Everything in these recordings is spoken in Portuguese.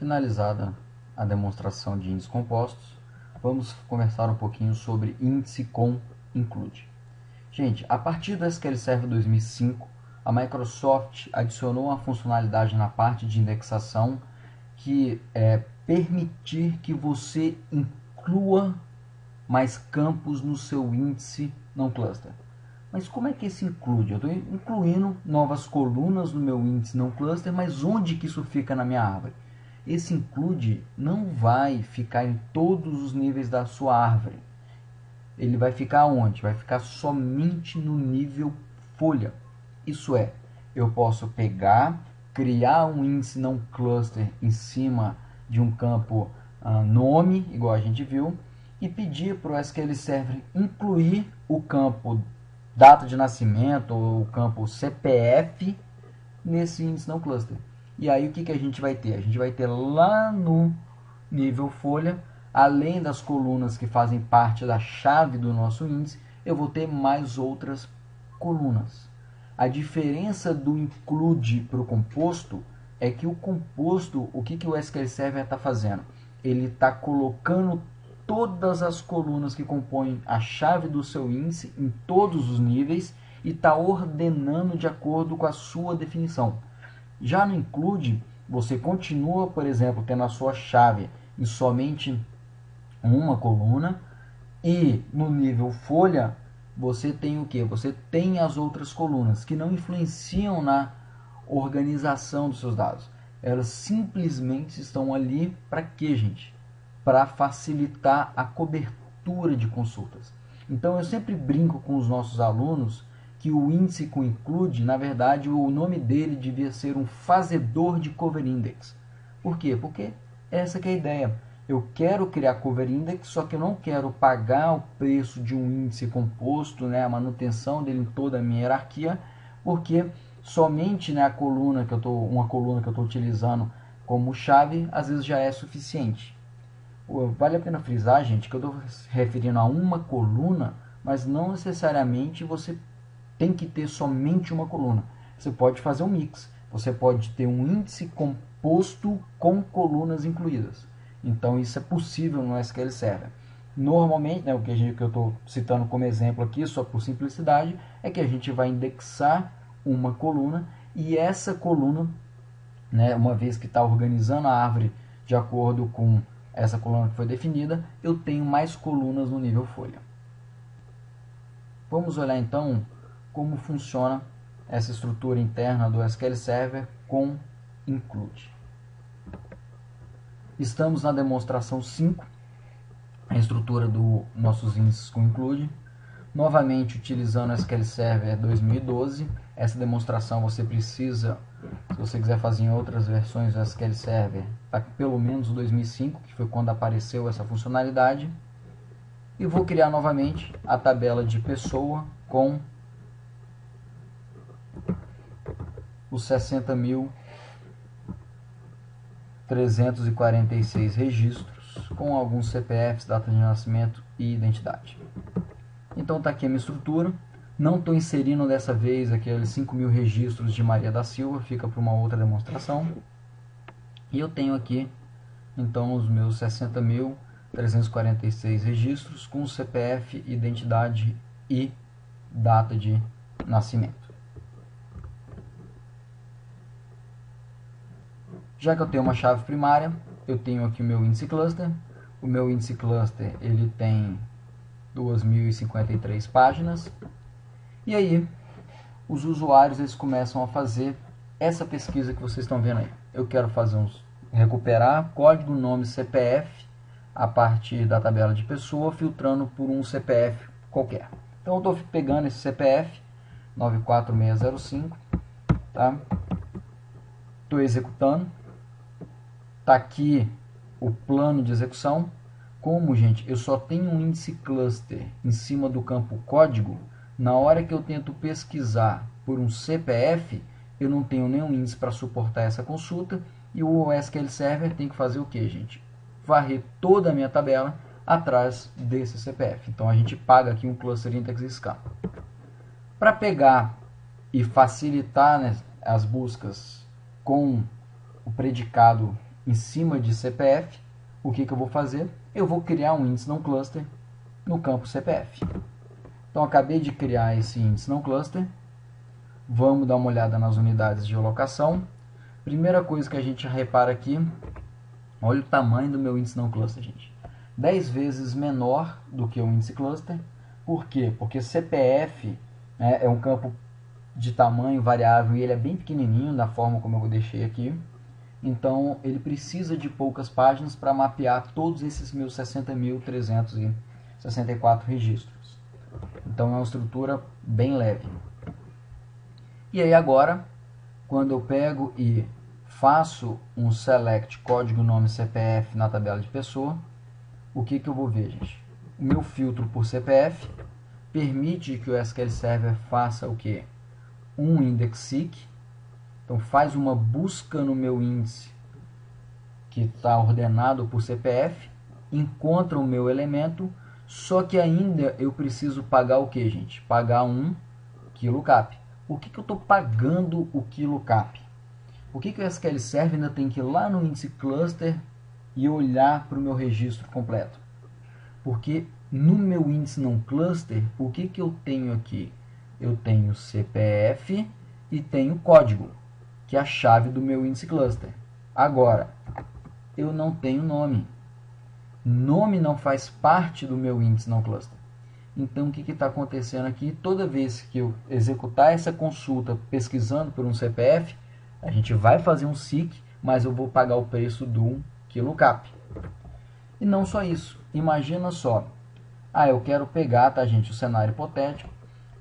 Finalizada a demonstração de índices compostos, vamos conversar um pouquinho sobre índice com include. Gente, a partir do SQL Server 2005, a Microsoft adicionou uma funcionalidade na parte de indexação que é permitir que você inclua mais campos no seu índice não cluster. Mas como é que esse include? Eu estou incluindo novas colunas no meu índice não cluster, mas onde que isso fica na minha árvore? Esse include não vai ficar em todos os níveis da sua árvore. Ele vai ficar onde? Vai ficar somente no nível folha. Isso é, eu posso pegar, criar um índice não cluster em cima de um campo nome, igual a gente viu, e pedir para o SQL Server incluir o campo data de nascimento ou o campo CPF nesse índice não cluster. E aí o que a gente vai ter? A gente vai ter lá no nível folha, além das colunas que fazem parte da chave do nosso índice, eu vou ter mais outras colunas. A diferença do include para o composto é que o composto, o que o SQL Server está fazendo? Ele está colocando todas as colunas que compõem a chave do seu índice em todos os níveis e está ordenando de acordo com a sua definição. Já no include, você continua, por exemplo, tendo a sua chave em somente uma coluna, e no nível folha você tem o que? Você tem as outras colunas que não influenciam na organização dos seus dados. Elas simplesmente estão ali para quê, gente? Para facilitar a cobertura de consultas. Então eu sempre brinco com os nossos alunos que o índice com include, na verdade, o nome dele devia ser um fazedor de cover index. Por quê? Porque essa que é a ideia. Eu quero criar cover index, só que eu não quero pagar o preço de um índice composto, né, a manutenção dele em toda a minha hierarquia, porque somente, né, uma coluna que eu estou utilizando como chave, às vezes já é suficiente. Vale a pena frisar, gente, que eu estou referindo a uma coluna, mas não necessariamente você tem que ter somente uma coluna. Você pode fazer um mix. Você pode ter um índice composto com colunas incluídas. Então isso é possível no SQL Server. Normalmente, né, o que eu estou citando como exemplo aqui, só por simplicidade, é que a gente vai indexar uma coluna e essa coluna, né, uma vez que está organizando a árvore de acordo com essa coluna que foi definida, eu tenho mais colunas no nível folha. Vamos olhar então como funciona essa estrutura interna do SQL Server com include. Estamos na demonstração 5, a estrutura dos nossos índices com include. Novamente utilizando o SQL Server 2012. Essa demonstração você precisa, se você quiser fazer em outras versões do SQL Server, tá pelo menos o 2005, que foi quando apareceu essa funcionalidade. E vou criar novamente a tabela de pessoa com os 60.346 registros, com alguns CPFs, data de nascimento e identidade. Então está aqui a minha estrutura. Não estou inserindo dessa vez aqueles 5.000 registros de Maria da Silva, fica para uma outra demonstração. E eu tenho aqui então os meus 60.346 registros com CPF, identidade e data de nascimento. Já que eu tenho uma chave primária, eu tenho aqui o meu índice cluster. O meu índice cluster ele tem 2.053 páginas. E aí, os usuários eles começam a fazer essa pesquisa que vocês estão vendo aí. Eu quero recuperar código, nome, CPF a partir da tabela de pessoa, filtrando por um CPF qualquer. Então eu estou pegando esse CPF 94605, tá? Estou executando. Está aqui o plano de execução. Como, gente, eu só tenho um índice cluster em cima do campo código, na hora que eu tento pesquisar por um CPF, eu não tenho nenhum índice para suportar essa consulta, e o SQL Server tem que fazer o que, gente? Varrer toda a minha tabela atrás desse CPF. Então a gente paga aqui um cluster index scan. Para pegar e facilitar, né, as buscas com o predicado em cima de CPF, o que eu vou fazer? Eu vou criar um índice não cluster no campo CPF. Então, acabei de criar esse índice não cluster. Vamos dar uma olhada nas unidades de alocação. Primeira coisa que a gente repara aqui, olha o tamanho do meu índice não cluster, gente. 10 vezes menor do que o índice cluster. Por quê? Porque CPF, né, é um campo de tamanho variável e ele é bem pequenininho, da forma como eu deixei aqui. Então, ele precisa de poucas páginas para mapear todos esses meus 60.364 registros. Então, é uma estrutura bem leve. E aí agora, quando eu pego e faço um select código nome CPF na tabela de pessoa, o que eu vou ver, gente? O meu filtro por CPF permite que o SQL Server faça o quê? Um index seek. Então faz uma busca no meu índice que está ordenado por CPF, encontra o meu elemento, só que ainda eu preciso pagar o que, gente? Pagar um KeeLookup. Por que eu estou pagando o KeeLookup? Por que o SQL Server ainda tem que ir lá no índice cluster e olhar para o meu registro completo? Porque no meu índice não cluster, o que eu tenho aqui? Eu tenho CPF e tenho código, que é a chave do meu índice cluster. Agora, eu não tenho nome. Nome não faz parte do meu índice não cluster. Então, o que está acontecendo aqui? Toda vez que eu executar essa consulta pesquisando por um CPF, a gente vai fazer um seek, mas eu vou pagar o preço do KeeLookup. E não só isso. Imagina só. Eu quero pegar, tá, gente, o cenário hipotético.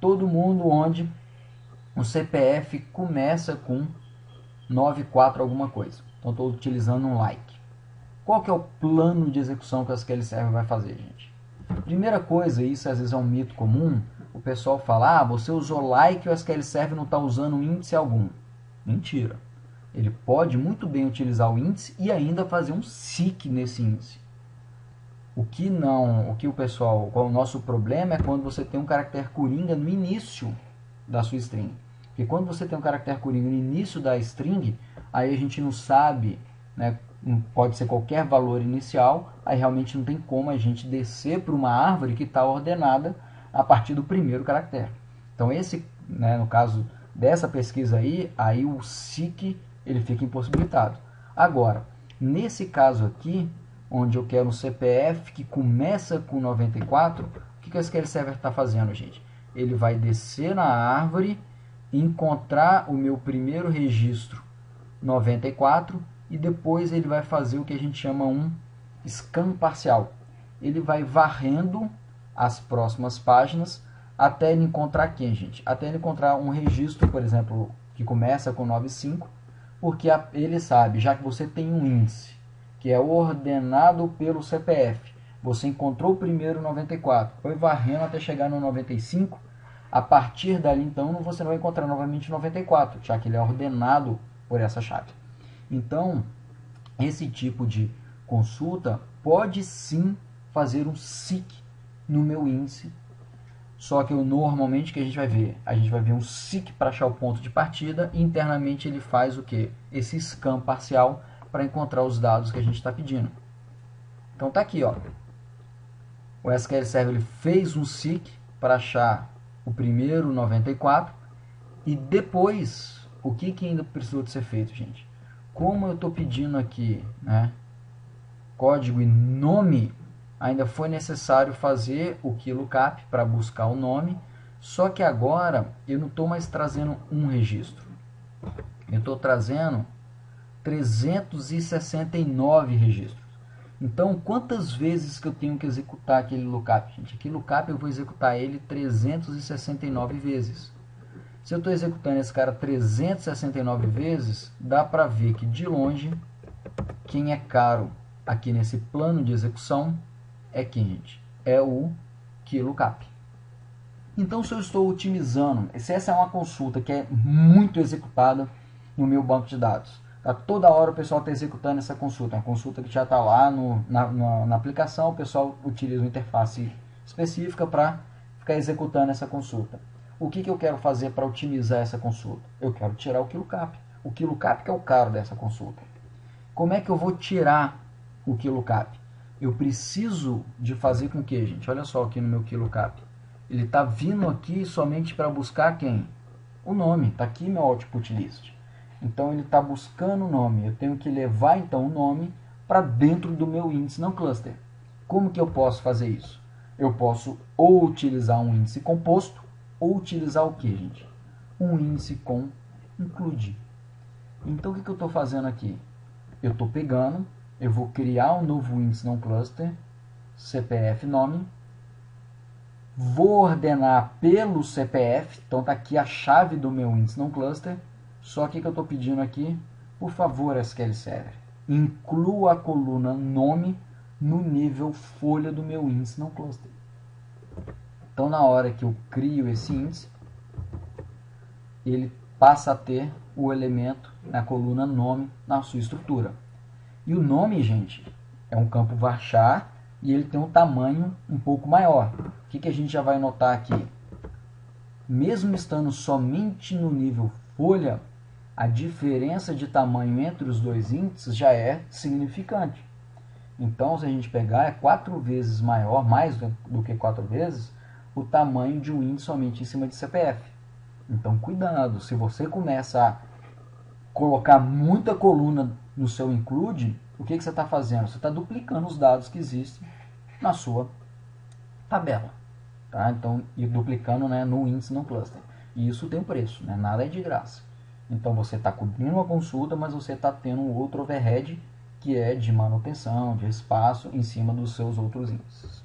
Todo mundo onde o CPF começa com 94 alguma coisa. Então, estou utilizando um like. Qual que é o plano de execução que o SQL Server vai fazer, gente? Primeira coisa, isso às vezes é um mito comum, o pessoal fala, você usou like e o SQL Server não está usando índice algum. Mentira. Ele pode muito bem utilizar o índice e ainda fazer um seek nesse índice. O nosso problema é quando você tem um caractere coringa no início da sua string. Porque quando você tem um caractere coringa no início da string, aí a gente não sabe, né, pode ser qualquer valor inicial, aí realmente não tem como a gente descer para uma árvore que está ordenada a partir do primeiro caractere. Então no caso dessa pesquisa aí o seek ele fica impossibilitado. Agora, nesse caso aqui, onde eu quero um CPF que começa com 94, o que o SQL Server está fazendo, gente? Ele vai descer na árvore, encontrar o meu primeiro registro 94 e depois ele vai fazer o que a gente chama um scan parcial. Ele vai varrendo as próximas páginas até ele encontrar quem, gente? Até ele encontrar um registro, por exemplo, que começa com 95, porque ele sabe, já que você tem um índice que é ordenado pelo CPF, você encontrou o primeiro 94, foi varrendo até chegar no 95, a partir dali então você não vai encontrar novamente 94, já que ele é ordenado por essa chave. Então, esse tipo de consulta pode sim fazer um seek no meu índice, só que normalmente o que a gente vai ver? A gente vai ver um seek para achar o ponto de partida e internamente ele faz o que? Esse scan parcial para encontrar os dados que a gente está pedindo. Então tá aqui, ó. O SQL Server ele fez um seek para achar o primeiro 94 e depois, o que ainda precisou de ser feito, gente? Como eu estou pedindo aqui, né, código e nome, ainda foi necessário fazer o KeeLookup para buscar o nome, só que agora eu não estou mais trazendo um registro. Eu estou trazendo 369 registros. Então, quantas vezes que eu tenho que executar aquele lookup? Gente, aquele lookup eu vou executar ele 369 vezes. Se eu estou executando esse cara 369 vezes, dá para ver que de longe, quem é caro aqui nesse plano de execução é quem, gente? É o KeeLookup. Então, se eu estou otimizando, se essa é uma consulta que é muito executada no meu banco de dados, toda hora o pessoal está executando essa consulta, uma consulta que já está lá na aplicação, o pessoal utiliza uma interface específica para ficar executando essa consulta. O que eu quero fazer para otimizar essa consulta? Eu quero tirar o KeeLookup. O KeeLookup que é o caro dessa consulta. Como é que eu vou tirar o KeeLookUp? Eu preciso de fazer com que, gente, olha só aqui no meu KeeLookUp, ele está vindo aqui somente para buscar quem? O nome, está aqui meu output list. Então ele está buscando o nome, eu tenho que levar então o nome para dentro do meu índice não cluster. Como que eu posso fazer isso? Eu posso ou utilizar um índice composto, ou utilizar o que, gente? Um índice com include. Então o que eu estou fazendo aqui? Eu estou pegando, eu vou criar um novo índice não cluster, CPF nome, vou ordenar pelo CPF, então está aqui a chave do meu índice não cluster, só que eu estou pedindo aqui, por favor, SQL Server, inclua a coluna nome no nível folha do meu índice não cluster. Então, na hora que eu crio esse índice, ele passa a ter o elemento na coluna nome na sua estrutura. E o nome, gente, é um campo varchar e ele tem um tamanho um pouco maior. O que a gente já vai notar aqui? Mesmo estando somente no nível folha, a diferença de tamanho entre os dois índices já é significante. Então, se a gente pegar, é 4 vezes maior, mais do que 4 vezes, o tamanho de um índice somente em cima de CPF. Então, cuidado, se você começa a colocar muita coluna no seu include, o que você está fazendo? Você está duplicando os dados que existem na sua tabela. Tá? Então, e duplicando, né, no índice no cluster. E isso tem um preço, né? Nada é de graça. Então, você está cobrindo uma consulta, mas você está tendo um outro overhead, que é de manutenção, de espaço, em cima dos seus outros índices.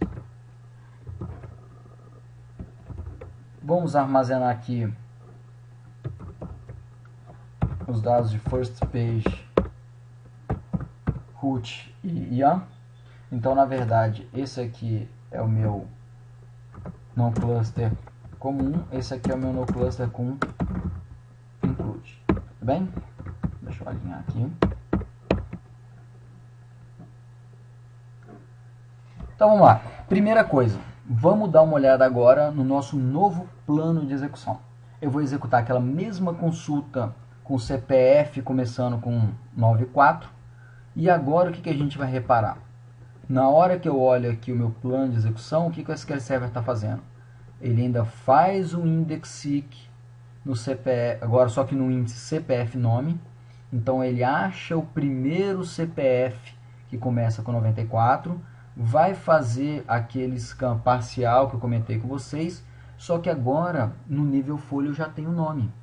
Vamos armazenar aqui os dados de first page, root e iam. Então, na verdade, esse aqui é o meu no cluster comum, esse aqui é o meu no cluster com include. Tudo bem? Deixa eu alinhar aqui. Então vamos lá. Primeira coisa, vamos dar uma olhada agora no nosso novo plano de execução. Eu vou executar aquela mesma consulta com CPF começando com 94. E agora o que a gente vai reparar? Na hora que eu olho aqui o meu plano de execução, o que o SQL Server está fazendo? Ele ainda faz um index seek no CPF, agora só que no índice CPF nome. Então ele acha o primeiro CPF que começa com 94, vai fazer aquele scan parcial que eu comentei com vocês, só que agora no nível folha eu já tenho o nome.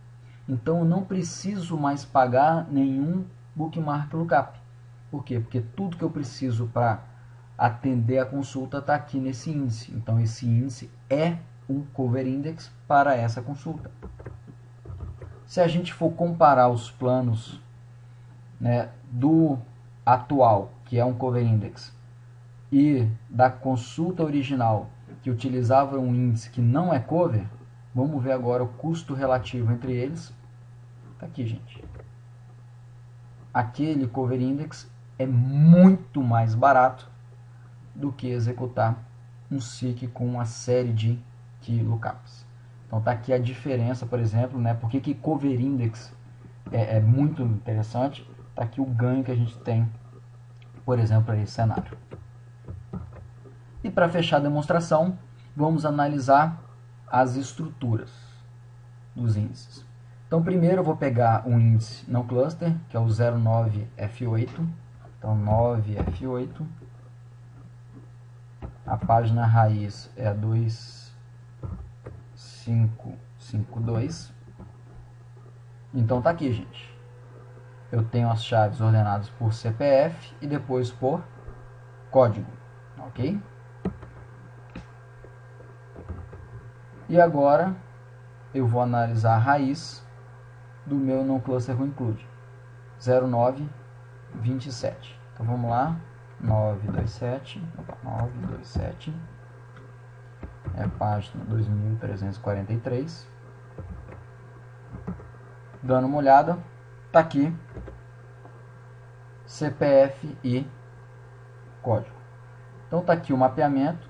Então eu não preciso mais pagar nenhum bookmark lookup. Por quê? Porque tudo que eu preciso para atender a consulta está aqui nesse índice. Então esse índice é um cover index para essa consulta. Se a gente for comparar os planos, né, do atual, que é um cover index, e da consulta original, que utilizava um índice que não é cover, vamos ver agora o custo relativo entre eles. Tá aqui, gente. Aquele cover index é muito mais barato do que executar um seek com uma série de KeeLookups. Então tá aqui a diferença, por exemplo, né? Por que cover index é muito interessante? Tá aqui o ganho que a gente tem, por exemplo, para esse cenário. E para fechar a demonstração, vamos analisar as estruturas dos índices. Então primeiro eu vou pegar um índice não cluster, que é o 09F8. Então 9F8. A página raiz é a 2552. Então tá aqui, gente. Eu tenho as chaves ordenadas por CPF e depois por código, ok? E agora eu vou analisar a raiz do meu non-cluster com include 0927. Então vamos lá, 927 é a página 2343. Dando uma olhada, tá aqui CPF e código. Então tá aqui o mapeamento.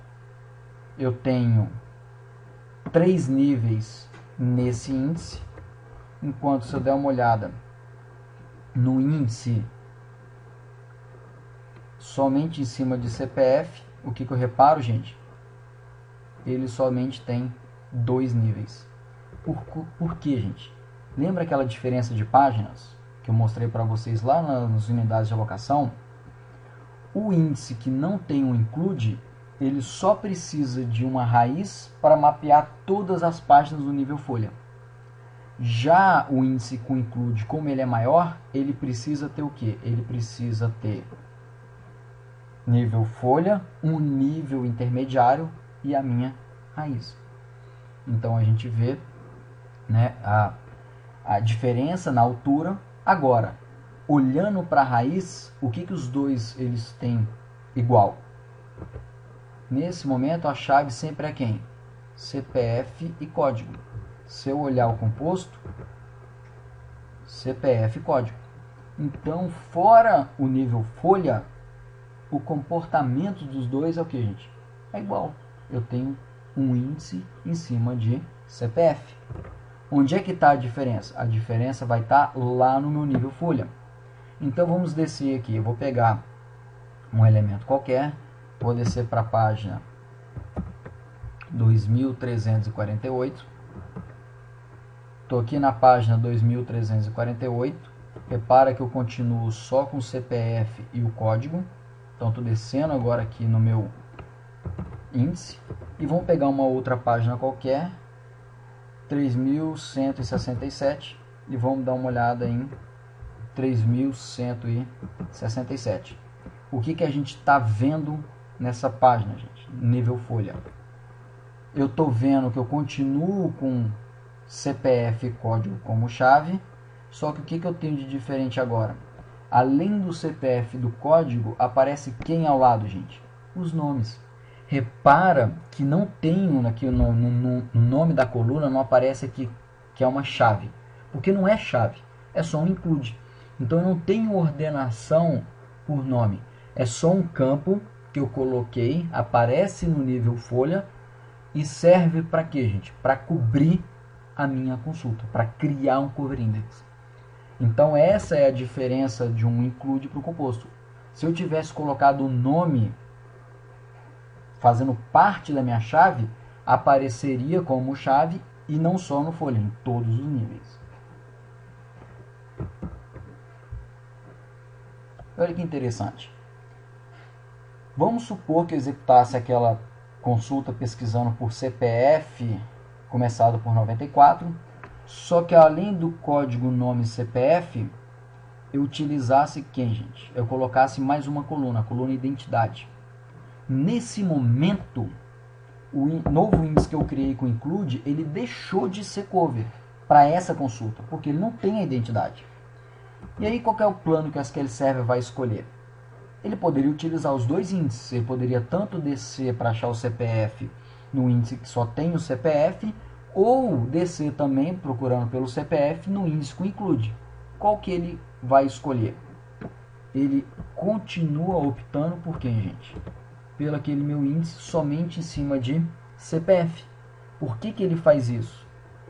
Eu tenho 3 níveis nesse índice, enquanto se eu der uma olhada no índice somente em cima de CPF, o que eu reparo, gente? Ele somente tem 2 níveis. Por quê, gente? Lembra aquela diferença de páginas que eu mostrei para vocês lá nas unidades de alocação? O índice que não tem um include, ele só precisa de uma raiz para mapear todas as páginas do nível folha. Já o índice com include, como ele é maior, ele precisa ter o quê? Ele precisa ter nível folha, um nível intermediário e a minha raiz. Então a gente vê, né, a diferença na altura. Agora, olhando para a raiz, o que os dois eles têm igual? Nesse momento a chave sempre é quem? CPF e código. Se eu olhar o composto, CPF e código. Então, fora o nível folha, o comportamento dos dois é o que, gente? É igual. Eu tenho um índice em cima de CPF. Onde é que está a diferença? A diferença vai estar lá no meu nível folha. Então vamos descer aqui. Eu vou pegar um elemento qualquer. Vou descer para a página 2348. Estou aqui na página 2348. Repara que eu continuo só com o CPF e o código. Então estou descendo agora aqui no meu índice. E vamos pegar uma outra página qualquer. 3167. E vamos dar uma olhada em 3167. O que a gente está vendo nessa página, gente? Nível folha. Eu estou vendo que eu continuo com CPF e código como chave, só que o que eu tenho de diferente agora? Além do CPF e do código, aparece quem ao lado, gente? Os nomes. Repara que não tem aqui no nome da coluna, não aparece aqui que é uma chave, porque não é chave, é só um include. Então eu não tenho ordenação por nome, é só um campo que eu coloquei, aparece no nível folha e serve para quê, gente? Para cobrir a minha consulta, para criar um cover index. Então essa é a diferença de um include para o composto. Se eu tivesse colocado o nome fazendo parte da minha chave, apareceria como chave e não só no folha, em todos os níveis. Olha que interessante. Vamos supor que eu executasse aquela consulta pesquisando por CPF, começado por 94, só que além do código nome CPF, eu utilizasse quem, gente? Eu colocasse mais uma coluna, a coluna identidade. Nesse momento, o novo índice que eu criei com include, ele deixou de ser cover para essa consulta, porque ele não tem a identidade. E aí qual é o plano que a SQL Server vai escolher? Ele poderia utilizar os dois índices, ele poderia tanto descer para achar o CPF no índice que só tem o CPF, ou descer também procurando pelo CPF no índice com include. Qual que ele vai escolher? Ele continua optando por quem, gente? Pelo aquele meu índice somente em cima de CPF. Por que ele faz isso?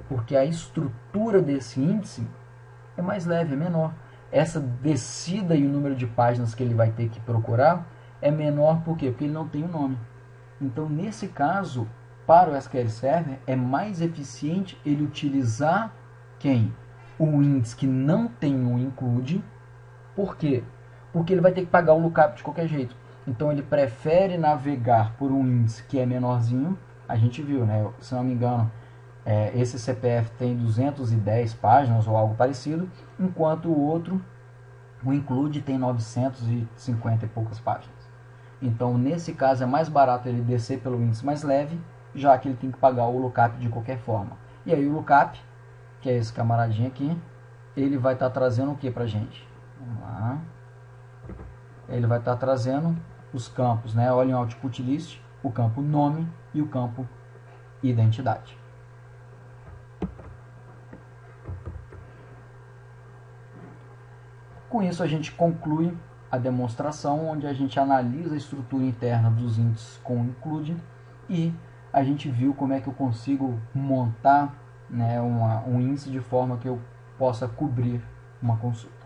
Porque a estrutura desse índice é mais leve, é menor. Essa descida e o número de páginas que ele vai ter que procurar é menor, por quê? Porque ele não tem o nome. Então, nesse caso, para o SQL Server, é mais eficiente ele utilizar quem? O índice que não tem um include. Por quê? Porque ele vai ter que pagar o lookup de qualquer jeito. Então ele prefere navegar por um índice que é menorzinho. A gente viu, né? Se não me engano, esse CPF tem 210 páginas ou algo parecido, enquanto o outro, o include, tem 950 e poucas páginas. Então nesse caso é mais barato ele descer pelo índice mais leve, já que ele tem que pagar o lookup de qualquer forma. E aí o lookup, que é esse camaradinho aqui, ele vai estar trazendo o que pra gente? Vamos lá. Ele vai estar trazendo os campos, né? Olhem o output list, o campo nome e o campo identidade. Com isso a gente conclui a demonstração, onde a gente analisa a estrutura interna dos índices com include e a gente viu como é que eu consigo montar, né, um índice de forma que eu possa cobrir uma consulta.